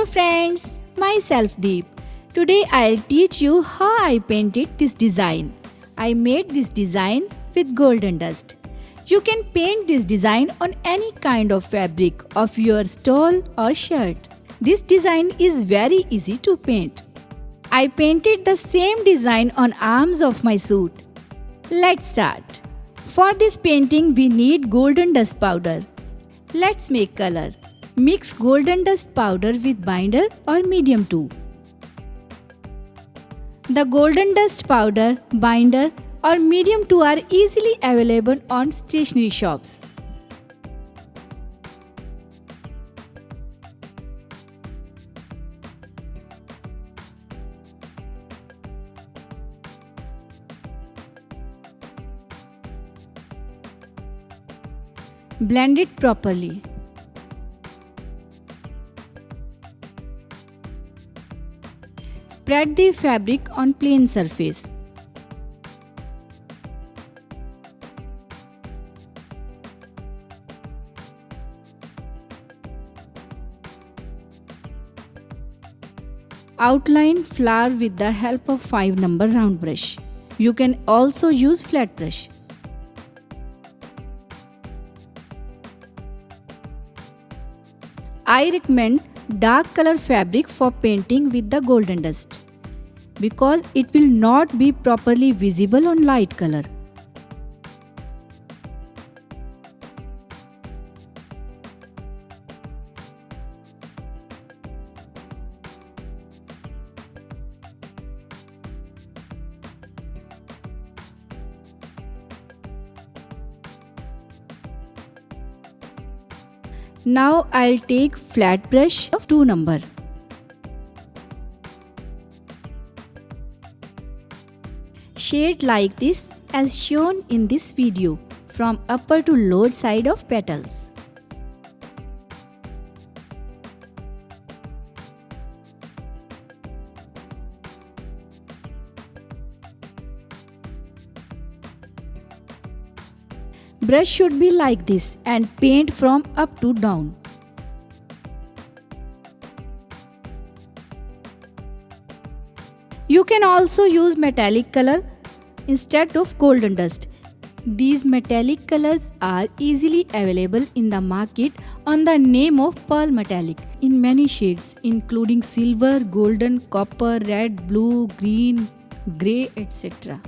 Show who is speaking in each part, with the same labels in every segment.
Speaker 1: Hello friends, myself Deep. Today I'll teach you how I painted this design. I made this design with golden dust. You can paint this design on any kind of fabric of your stole or shirt. This design is very easy to paint. I painted the same design on arms of my suit. Let's start. For this painting we need golden dust powder. Let's make color. Mix golden dust powder with binder or medium 2. The golden dust powder, binder or medium 2 are easily available on stationery shops. Blend it properly. Spread the fabric on plain surface. Outline flower with the help of 5 number round brush. You can also use flat brush. I recommend dark color fabric for painting with the golden dust because it will not be properly visible on light color. Now I'll take flat brush of 2 number. Shade like this as shown in this video from upper to lower side of petals. Brush should be like this and paint from up to down. You can also use metallic color instead of golden dust. These metallic colors are easily available in the market on the name of pearl metallic in many shades including silver, golden, copper, red, blue, green, grey, etc.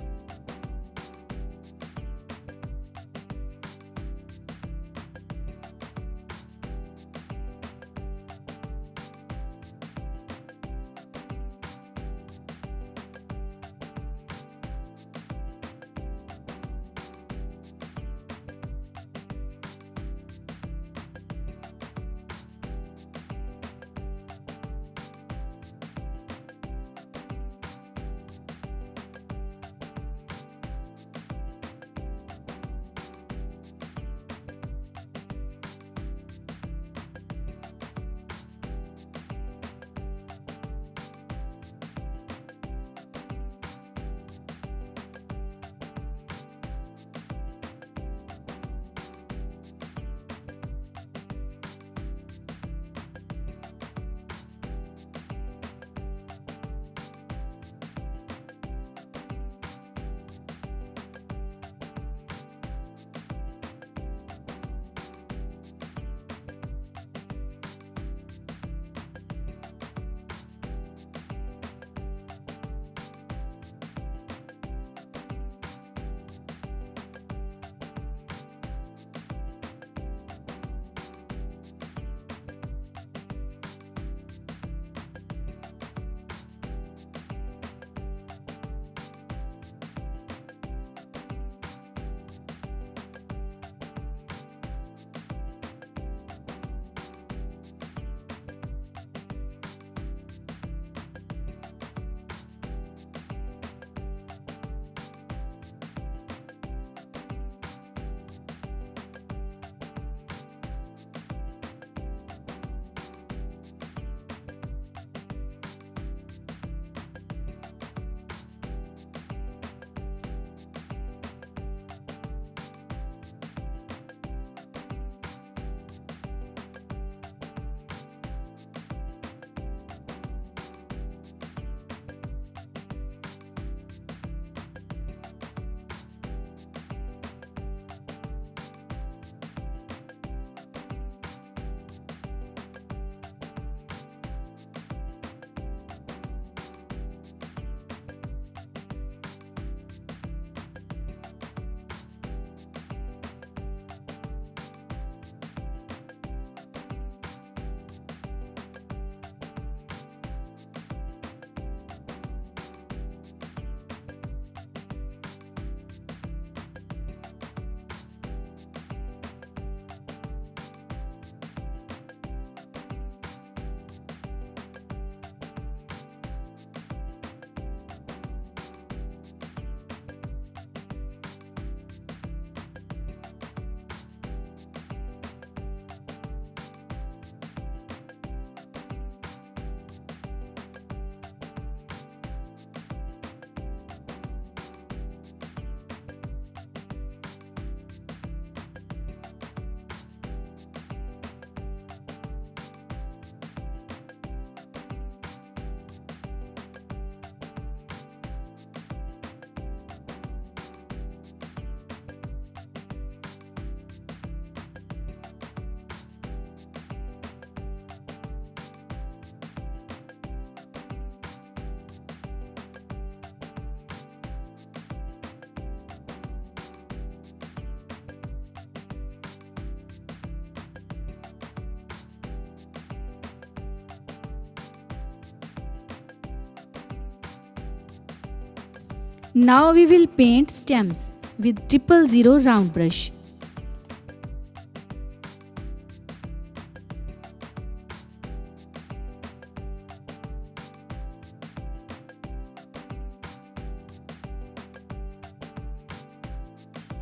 Speaker 1: Now we will paint stems with 000 round brush.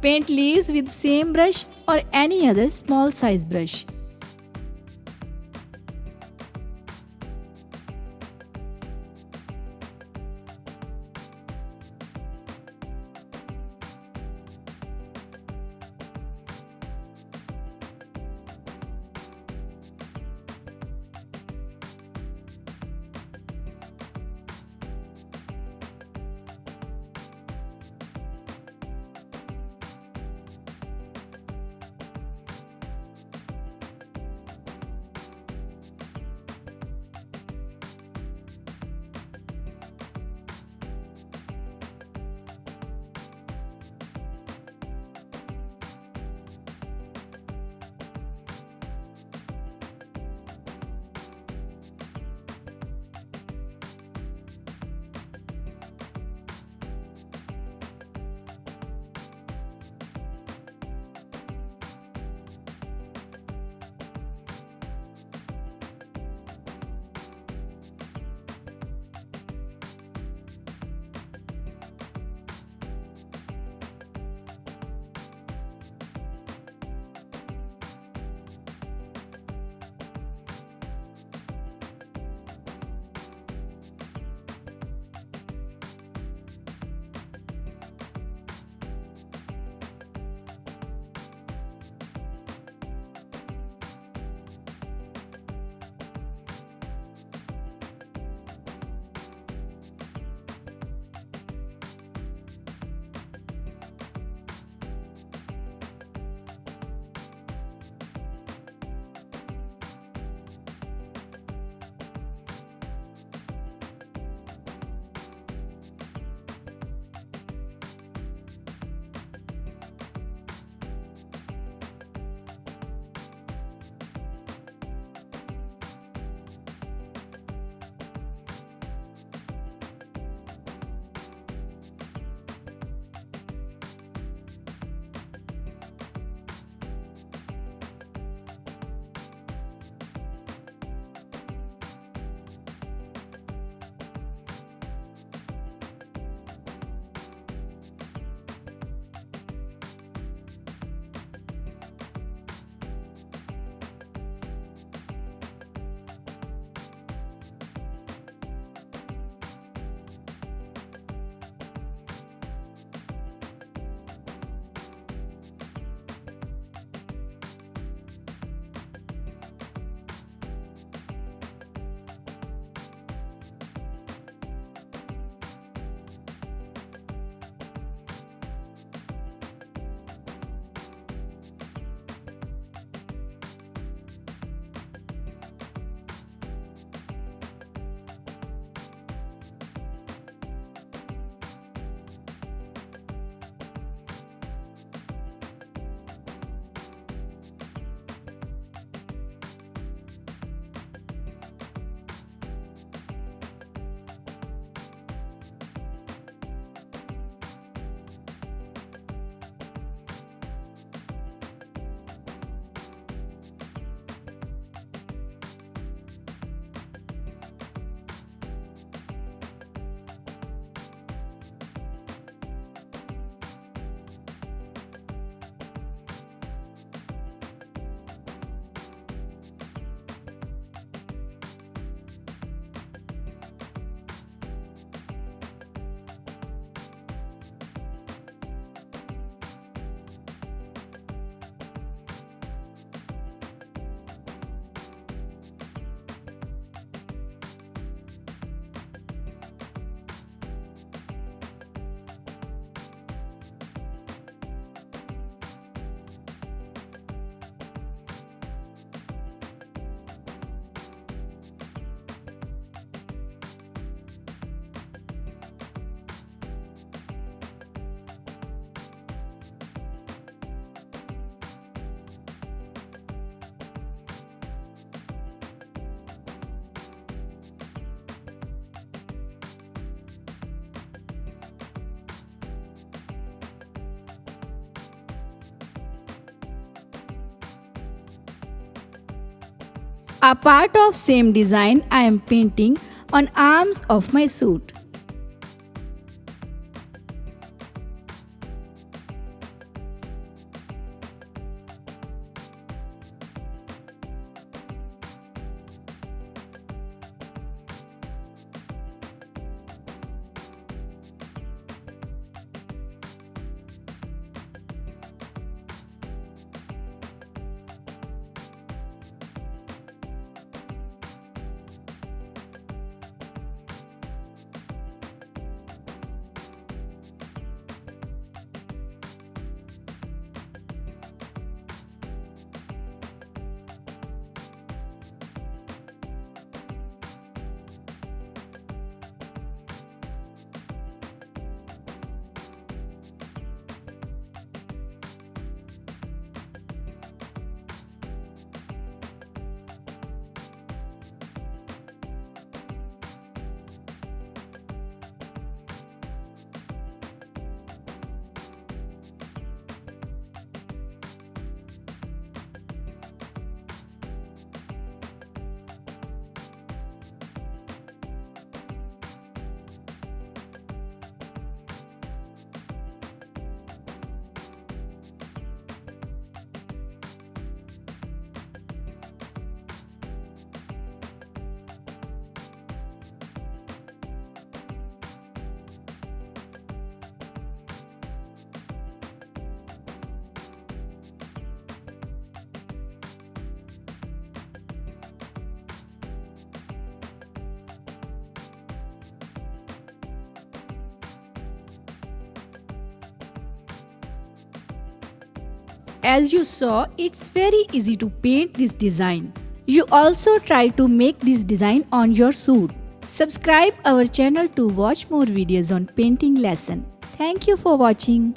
Speaker 1: Paint leaves with same brush or any other small size brush. A part of same design I am painting on arms of my suit. As you saw, it's very easy to paint this design. You also try to make this design on your suit. Subscribe our channel to watch more videos on painting lesson. Thank you for watching.